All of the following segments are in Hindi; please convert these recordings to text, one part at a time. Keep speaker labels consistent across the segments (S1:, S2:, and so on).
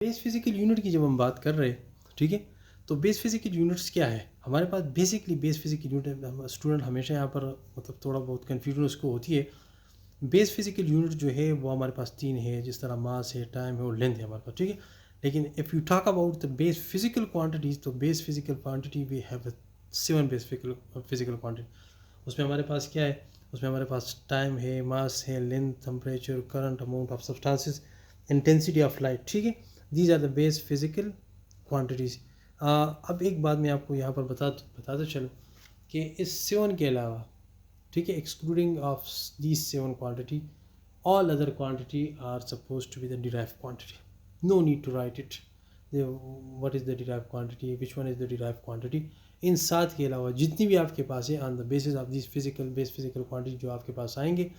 S1: बेस फिजिकल यूनिट की जब हम बात कर रहे हैं, ठीक है, तो बेस फिजिकल यूनिट्स क्या है हमारे पास। Basically base physical unit student हमेशा यहाँ पर मतलब थोड़ा बहुत कन्फ्यूजन उसको होती है। बेस फिजिकल यूनिट जो है वो हमारे पास तीन है, जिस तरह मास है, टाइम है और लेंथ है हमारे पास, ठीक है। लेकिन if you talk about the base physical quantities, तो base physical quantity we have 7 base physical quantity. उसमें हमारे पास क्या है, उसमें हमारे पास टाइम है, मास है, length, temperature, current, amount of substances, intensity of light, ठीक है। These are the base physical quantities. अब एक बात मैं आपको यहाँ पर बताता चलूँ कि इस 7 के अलावा, ठीक है, excluding of these 7 quantity, all other quantity are supposed to be the derived quantity. No need to write it, what is the derived quantity, which one is the derived quantity. इन 7 के अलावा जितनी भी आपके पास है on the basis of this base physical quantity जो आपके पास आएंगे,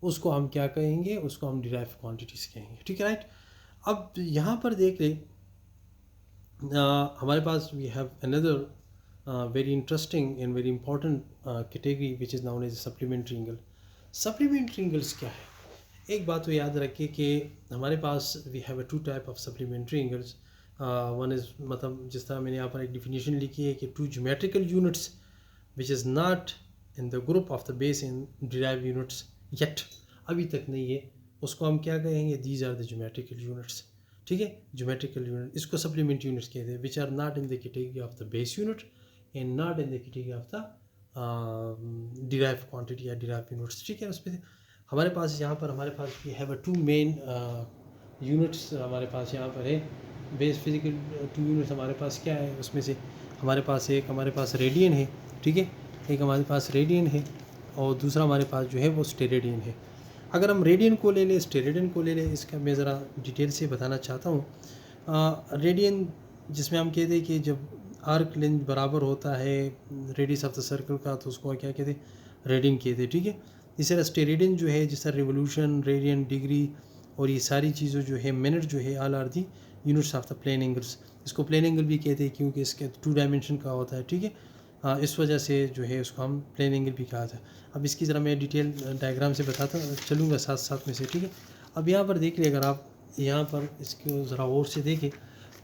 S1: उसको हम क्या कहेंगे, उसको हम डिराइव क्वांटिटीज़ कहेंगे, ठीक है, राइट। अब यहाँ पर देख ले हमारे पास we have another very interesting and very important category which is known as supplementary angle. Supplementary angles क्या है, एक बात तो याद रखिए कि हमारे पास we have two type of supplementary angles. One is मतलब जिस तरह मैंने यहाँ पर एक डिफिनीशन लिखी है कि two geometrical units which is not in the group of the base in derive units yet, अभी तक नहीं है, उसको हम क्या कहेंगे, these are the geometrical units, ठीक है। ज्योमेट्रिकल यूनिट इसको सप्लीमेंट्री यूनिट्स कहते हैं, which are not in the category of the base unit and not in the category of the derive quantity या डिराइव यूनिट्स, ठीक है। उसमें हमारे पास यहाँ पर हमारे पास we have two main units हमारे पास यहाँ पर है। बेस फिजिकल टू यूनिट्स हमारे पास क्या है, उसमें से हमारे पास एक हमारे पास रेडियन है, ठीक है, एक हमारे पास रेडियन है और दूसरा हमारे पास जो है वो स्टेरेडियन है। अगर हम रेडियन को ले लें, स्टेरेडियन को ले लें, इसका मैं ज़रा डिटेल से बताना चाहता हूँ। रेडियन जिसमें हम कहते हैं कि जब आर्क लेंथ बराबर होता है रेडियस ऑफ द सर्कल का, तो उसको क्या कहते हैं, रेडियन कहते हैं, ठीक है। इस तरह स्टेरेडियन जो है, जिस तरह रिवोल्यूशन, रेडियन, डिग्री और ये सारी चीज़ों जो है, मिनट जो है, all are the units of the plane angles. इसको प्लेन एंगल भी कहते हैं क्योंकि इसके 2 डायमेंशन का होता है, ठीक है। इस वजह से जो है उसको हम प्लेन एंगल भी कहा था। अब इसकी ज़रा मैं डिटेल डायग्राम से बताता चलूँगा साथ साथ में से, ठीक है। अब यहाँ पर देख लिए, अगर आप यहाँ पर इसको ज़रा और से देखें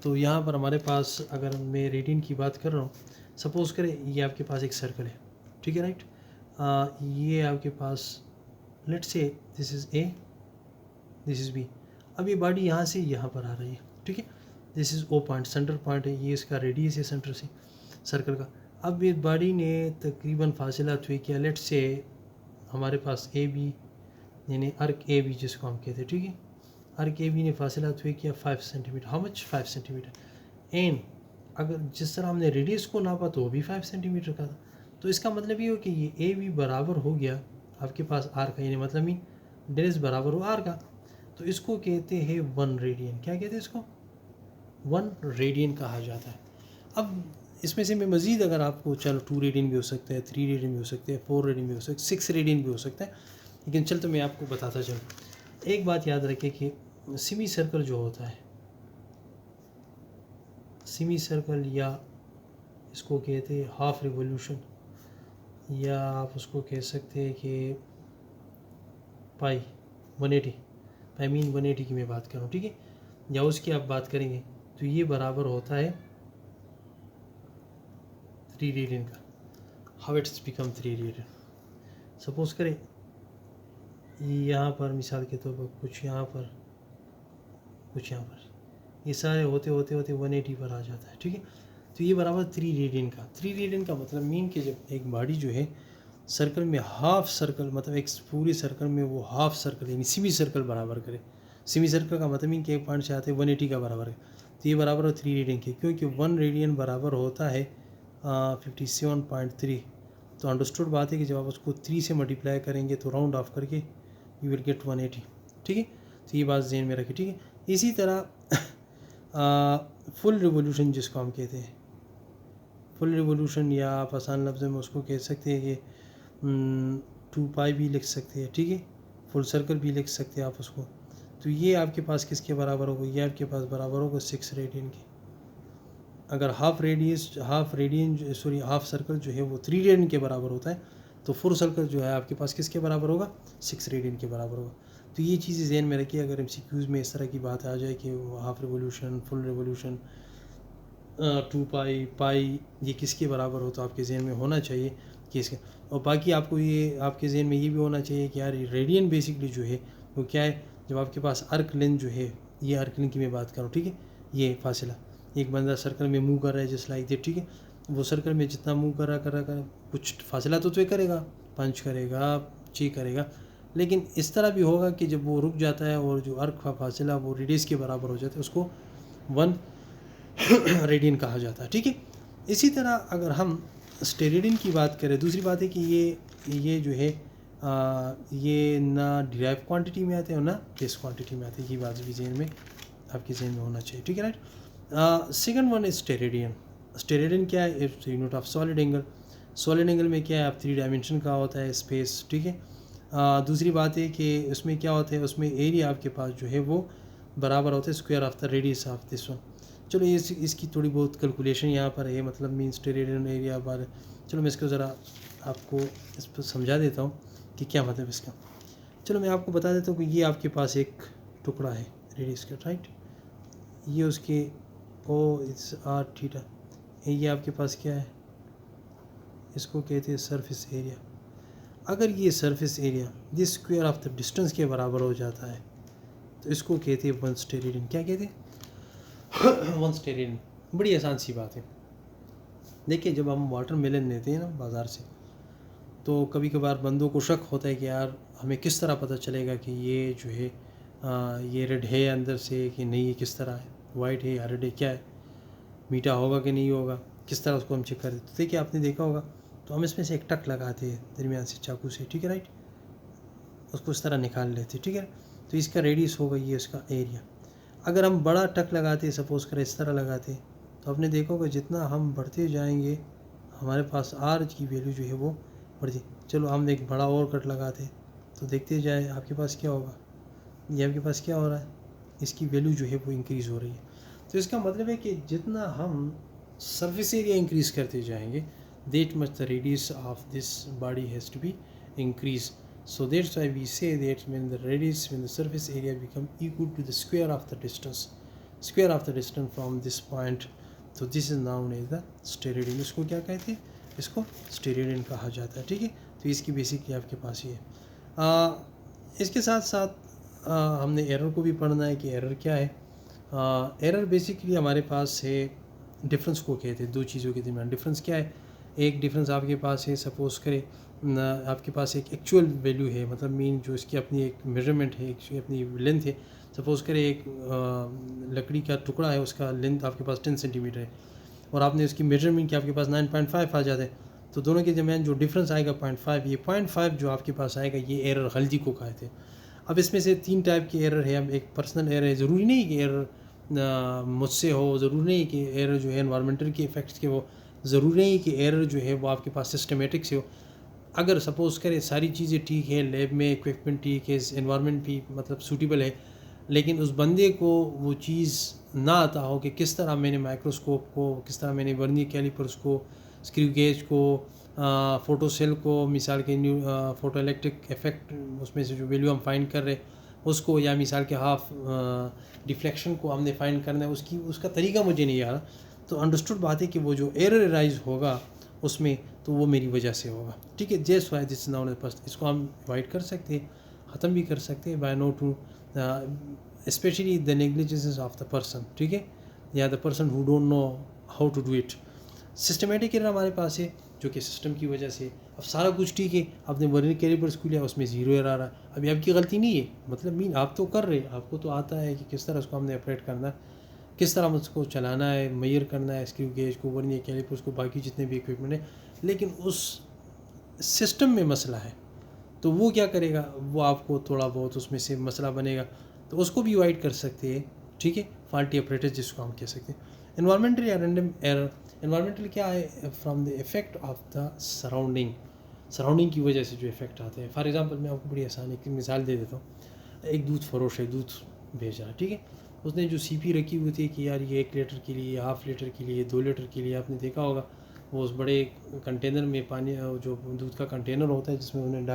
S1: तो यहाँ पर हमारे पास अगर मैं रेडियन की बात कर रहा हूँ, सपोज़ करें ये आपके पास एक सर्कल है, ठीक है, राइट। ये आपके पास let's say this is A, this is B. अब ये बॉडी यहाँ से यहाँ पर आ रही है, ठीक है, this is O point, centre point है, ये इसका रेडियस है सेंटर से सर्कल का। अब इस बॉडी ने तकरीबन फासला तय किया, लेट्स से हमारे पास ए बी यानी अर्क ए बी जिसको हम कहते हैं, ठीक है, अर्क ए बी ने फासला तय किया 5 centimetre, how much, 5 centimetre. And अगर जिस तरह हमने रेडियस को नापा तो वो भी 5 सेंटीमीटर का था, तो इसका मतलब ये हो कि ये ए बी बराबर हो गया आपके पास आर का, यानी मतलब मीन डेज बराबर हो आर का, तो इसको कहते हैं 1 रेडियन। क्या कहते हैं इसको, 1 रेडियन कहा जाता है। अब इसमें से मैं मज़ीद अगर आपको, चलो 2 रेडियन भी हो सकता है, 3 रेडियन भी हो सकते हैं, 4 रेडियन भी हो सकते हैं, 6 रेडियन भी हो सकता है, लेकिन चल तो मैं आपको बताता चलूँ। एक बात याद रखें कि सेमी सर्कल जो होता है, सेमी सर्कल या इसको कहते हैं हाफ रिवोल्यूशन, या आप उसको कह सकते हैं कि पाई 180, पाई मीन 180 की मैं बात कर रहा हूँ, ठीक है, या उसकी आप बात करेंगे तो ये बराबर होता है 3 रेडियन का। How it's become 3 radian, suppose करें यहाँ पर मिसाल के तौर पर कुछ यहाँ पर, कुछ यहाँ पर, ये सारे होते होते होते 180 पर आ जाता है, ठीक है। तो ये बराबर 3 रेडियन का। 3 रेडियन का मतलब मीन कि जब एक बॉडी जो है सर्कल में हाफ सर्कल, मतलब एक पूरी सर्कल में वो हाफ सर्कल यानी सेमी सर्कल बराबर करे। सेमी सर्कल का मतलब मीन कि एक पॉइंट से आते 180 का बराबर है, तो ये बराबर है 3 रेडियन के, क्योंकि 1 रेडियन बराबर होता है 57.3। तो अंडरस्टूड बात है कि जब आप उसको 3 से मल्टीप्लाई करेंगे तो राउंड ऑफ करके यू विल गेट 180, ठीक है। तो ये बात ज़हन में रखें, ठीक है। इसी तरह फुल रिवोल्यूशन जिसको हम कहते हैं, फुल रिवोल्यूशन या आप आसान लफ्ज़ में उसको कह सकते हैं कि 2 पाई भी लिख सकते हैं, ठीक है, फुल सर्कल भी लिख सकते हैं आप उसको। तो ये आपके पास किसके बराबर होगा, ये आपके पास बराबर होगा 6 रेडियन के। अगर हाफ सर्कल जो है वो 3 रेडियन के बराबर होता है, तो फुल सर्कल जो है आपके पास किसके बराबर होगा, 6 रेडियन के बराबर होगा। तो ये चीज़ें ज़हन में रखिए अगर MCQs में इस तरह की बात आ जाए कि हाफ रिवोल्यूशन, फुल रिवोल्यूशन, 2 पाई पाई ये किसके बराबर हो, तो आपके जहन में होना चाहिए कि इसके। और बाकी आपको ये आपके जहन में ये भी होना चाहिए कि यार रेडियन बेसिकली जो है वो क्या है, जब आपके पास अर्क लेंथ जो है, ये अर्क लेंथ की मैं बात करूँ, ठीक है, ये फासला, एक बंदा सर्कल में मूव कर रहा है जस्ट लाइक दैट, ठीक है, वो सर्कल में जितना मूव कर कुछ फासला तो तय करेगा, पंच करेगा, ची करेगा, लेकिन इस तरह भी होगा कि जब वो रुक जाता है और जो अर्क का फासला वो रेडियस के बराबर हो जाता है, उसको 1 रेडियन कहा जाता है, ठीक है। इसी तरह अगर हम स्टेरेडियन की बात करें, दूसरी बात है कि ये जो है ये ना डिराइव क्वांटिटी में आते हैं और ना बेस क्वांटिटी में आते हैं, ये बात भी जहन में आपके जहन में होना चाहिए, ठीक है, right. Second one is steradian. Steradian क्या है, its unit of solid angle. Solid angle में क्या है, आप 3 डायमेंशन का होता है स्पेस, ठीक है। दूसरी बात है कि उसमें क्या होता है, उसमें एरिया आपके पास जो है वो बराबर होता है square of the radius of this one. चलो ये इसकी थोड़ी बहुत कैलकुलेशन यहाँ पर है, मतलब मीन स्टेरेडियन एरिया बार। चलो मैं इसको ज़रा आपको इस पर समझा देता हूँ कि क्या मतलब इसका। चलो मैं आपको बता देता हूँ कि ये आपके पास एक टुकड़ा है रेडियस का, राइट, ये उसके ओ इट्स आर थीटा, ये आपके पास क्या है, इसको कहते हैं सरफेस एरिया। अगर ये surface area this square of the distance के बराबर हो जाता है तो इसको कहते हैं 1 स्टेरेडियन। क्या कहते हैं 1 स्टेरेडियन। बड़ी आसान सी बात है। देखिए जब हम वाटरमेलन लेते हैं ना बाज़ार से, तो कभी कभार बंदों को शक होता है कि यार हमें किस तरह पता चलेगा कि ये जो है ये रेड है अंदर से कि नहीं, ये किस तरह है, वाइट है या रेड है, क्या है, मीठा होगा कि नहीं होगा, किस तरह उसको हम चेक करते। तो देखिए आपने देखा होगा, तो हम इसमें से एक टक लगाते हैं दरमियान से चाकू से, ठीक है, राइट, उसको इस तरह निकाल लेते हैं, ठीक है। तो इसका रेडियस होगा ये उसका एरिया। अगर हम बड़ा टक लगाते, सपोज़ करें इस तरह लगाते, तो आपने देखा होगा जितना हम बढ़ते जाएंगे हमारे पास आर की वैल्यू जो है वो बढ़ती। चलो हम एक बड़ा और कट लगाते तो देखते जाए आपके पास क्या होगा, ये आपके पास क्या हो रहा है, इसकी वैल्यू जो है वो इंक्रीज़ हो रही है। तो इसका मतलब है कि जितना हम सरफेस एरिया इंक्रीज़ करते जाएंगे, that much the radius of this body has to be increased. So that's why we say that when the surface area become equal to the square of the distance from this point, so this is known as the steradian. इसको क्या कहते हैं, इसको स्टेरेडियन कहा जाता है, ठीक है। तो इसकी बेसिकली आपके पास ये है। इसके साथ साथ हमने एरर को भी पढ़ना है कि एरर क्या है। एरर बेसिकली हमारे पास है, डिफरेंस को कहते हैं, दो चीज़ों के दरमियान डिफरेंस क्या है। एक डिफरेंस आपके पास है, सपोज़ करें आपके पास एक एक्चुअल वैल्यू है, मतलब मीन जो इसकी अपनी एक मेजरमेंट है, एक अपनी लेंथ है। सपोज़ करें एक लकड़ी का टुकड़ा है, उसका लेंथ आपके पास 10 सेंटीमीटर है और आपने उसकी मेजरमेंट की आपके पास 9.5 आ जाता है, तो दोनों के दरमियान जो डिफरेंस आएगा 0.5, ये 0.5 जो आपके पास आएगा ये एरर गलती को कहते हैं। अब इसमें से 3 टाइप की एरर है। अब एक पर्सनल एरर है, ज़रूरी नहीं कि एरर मुझसे हो, ज़रूरी नहीं कि एरर जो है एनवायरमेंटल के इफ़ेक्ट्स के हो, ज़रूरी नहीं कि एरर जो है वो आपके पास सिस्टमेटिक से हो। अगर सपोज़ करें सारी चीज़ें ठीक है, लैब में इक्विपमेंट ठीक है, एनवायरनमेंट भी मतलब सूटेबल है, लेकिन उस बंदे को वो चीज़ ना आता हो कि किस तरह मैंने माइक्रोस्कोप को, किस तरह मैंने वर्नियर कैलिपर्स को, स्क्रू गेज को, फ़ोटो सेल को, मिसाल के न्यू फ़ोटो इलेक्ट्रिक इफेक्ट उसमें से जो वैल्यू हम फाइंड कर रहे हैं उसको, या मिसाल के हाफ डिफ्लेक्शन को हमने फाइंड करना है, उसका तरीका मुझे नहीं आ रहा। तो अंडरस्टूड बात है कि वो जो एरर राइज होगा उसमें, तो वो मेरी वजह से होगा, ठीक है। Just why this noun first, इसको हम अवॉइड कर सकते हैं, ख़त्म भी कर सकते हैं by no to specially the negligence of the person, ठीक है, या the person who don't know how to do it. Systematic error हमारे पास है जो कि सिस्टम की वजह से, अब सारा कुछ ठीक है, आपने वर्नियर कैलिपर्स को लिया, उसमें 0 एरर आ रहा है, अभी आपकी गलती नहीं है, मतलब मीन आप तो कर रहे, आपको तो आता है कि किस तरह उसको हमने ऑपरेट करना है, किस तरह उसको चलाना है, मेजर करना है, स्क्रू गेज को, वर्नियर कैलिपर्स को, बाकी जितने भी इक्विपमेंट है, लेकिन उस सिस्टम में मसला है, तो वो क्या करेगा, वो आपको थोड़ा बहुत उसमें से मसला बनेगा, तो उसको भी अवॉइड कर सकते हैं, ठीक है, फॉल्टी ऑपरेटर्स जिसको हम कह सकते हैं। एनवायरमेंटल या रैंडम एरर, एनवायरमेंटल क्या है, from the effect of the surrounding की वजह से जो इफेक्ट आते हैं। फॉर एग्जांपल मैं आपको बड़ी आसान एक मिसाल दे देता हूँ। एक दूध फरोश है, दूध भेज रहा है, ठीक है, उसने जो सीपी रखी हुई थी कि यार ये 1 लीटर के लिए, हाफ़ लीटर के लिए, 2 लीटर के लिए, आपने देखा होगा वो उस बड़े कंटेनर में पानी, जो दूध का कंटेनर होता है जिसमें उन्हें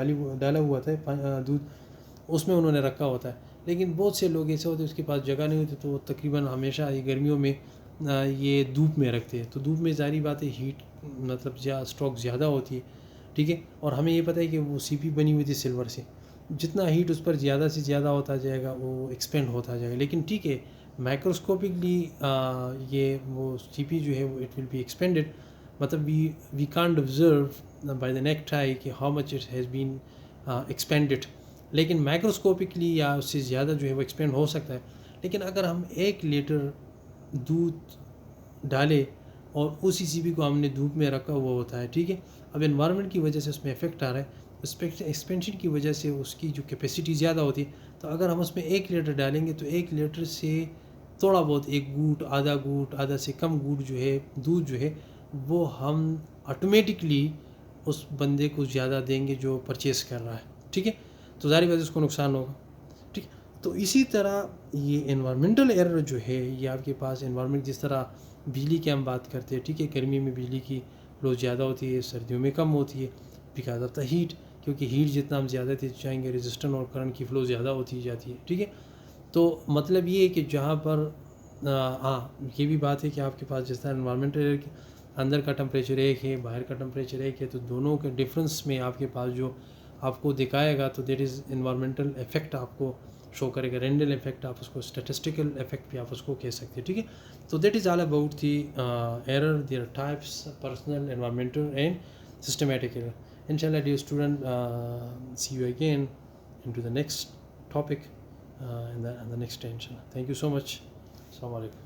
S1: डाला हुआ था दूध, उसमें उन्होंने रखा होता है। लेकिन बहुत से लोग ऐसे होते हैं उसके पास जगह नहीं होती, तो वो तकरीबन हमेशा ये गर्मियों में ये धूप में रखते हैं। तो धूप में ज़ाहिर बात है हीट मतलब स्टॉक ज़्यादा होती है, ठीक है। और हमें ये पता है कि वो सीपी बनी हुई थी सिल्वर से, जितना हीट उस पर ज़्यादा से ज़्यादा होता जाएगा वो एक्सपेंड होता जाएगा। लेकिन ठीक है, माइक्रोस्कोपिकली ये वो सीपी जो है वो इट विल बी एक्सपेंडेड, मतलब we can't observe by the naked eye कि how much it has been expanded. लेकिन माइक्रोस्कोपिकली या उससे ज़्यादा जो है वो एक्सपेंड हो सकता है। लेकिन अगर हम 1 लीटर दूध डालें और उसी सीपी को हमने धूप में रखा हुआ होता है, ठीक है। अब एनवायरनमेंट की वजह से उसमें इफेक्ट आ रहा है, एक्सपेंशन की वजह से उसकी जो कैपेसिटी ज़्यादा होती है। तो अगर हम उसमें 1 लीटर डालेंगे तो 1 लीटर से थोड़ा बहुत, एक घूंट, आधा घूंट, आधा से कम घूंट जो है दूध जो है वो हम ऑटोमेटिकली उस बंदे को ज़्यादा देंगे जो परचेस कर रहा है, ठीक है। तो ज़ाहिर बात है उसको नुकसान होगा, ठीक है। तो इसी तरह ये एनवायरमेंटल एरर जो है ये आपके पास एनवायरनमेंट, जिस तरह बिजली की हम बात करते हैं, ठीक है। गर्मी में बिजली की फ्लो ज़्यादा होती है, सर्दियों में कम होती है बिकॉज ऑफ द हीट, क्योंकि हीट जितना हम ज़्यादा देते जाएंगे रेजिस्टेंस और करंट की फ़्लो ज़्यादा होती जाती है, ठीक है। तो मतलब ये है कि जहाँ पर हाँ ये भी बात है कि आपके पास जिस तरह एनवायरमेंटल एयर के अंदर का टेम्परेचर एक है, बाहर का टेम्परेचर एक है, तो दोनों के डिफरेंस में आपके पास जो आपको दिखाएगा तो देट इज़ एनवायरमेंटल इफेक्ट आपको शो करेगा। रेंडल इफेक्ट आप उसको, स्टैटिस्टिकल इफेक्ट भी आप उसको कह सकते हैं, ठीक है। तो that is all about the error, there types, personal, environmental and systematic error. Inshallah, dear student, see you again into the next topic in the next day, inshallah. Thank you so much. Assalamu alaikum.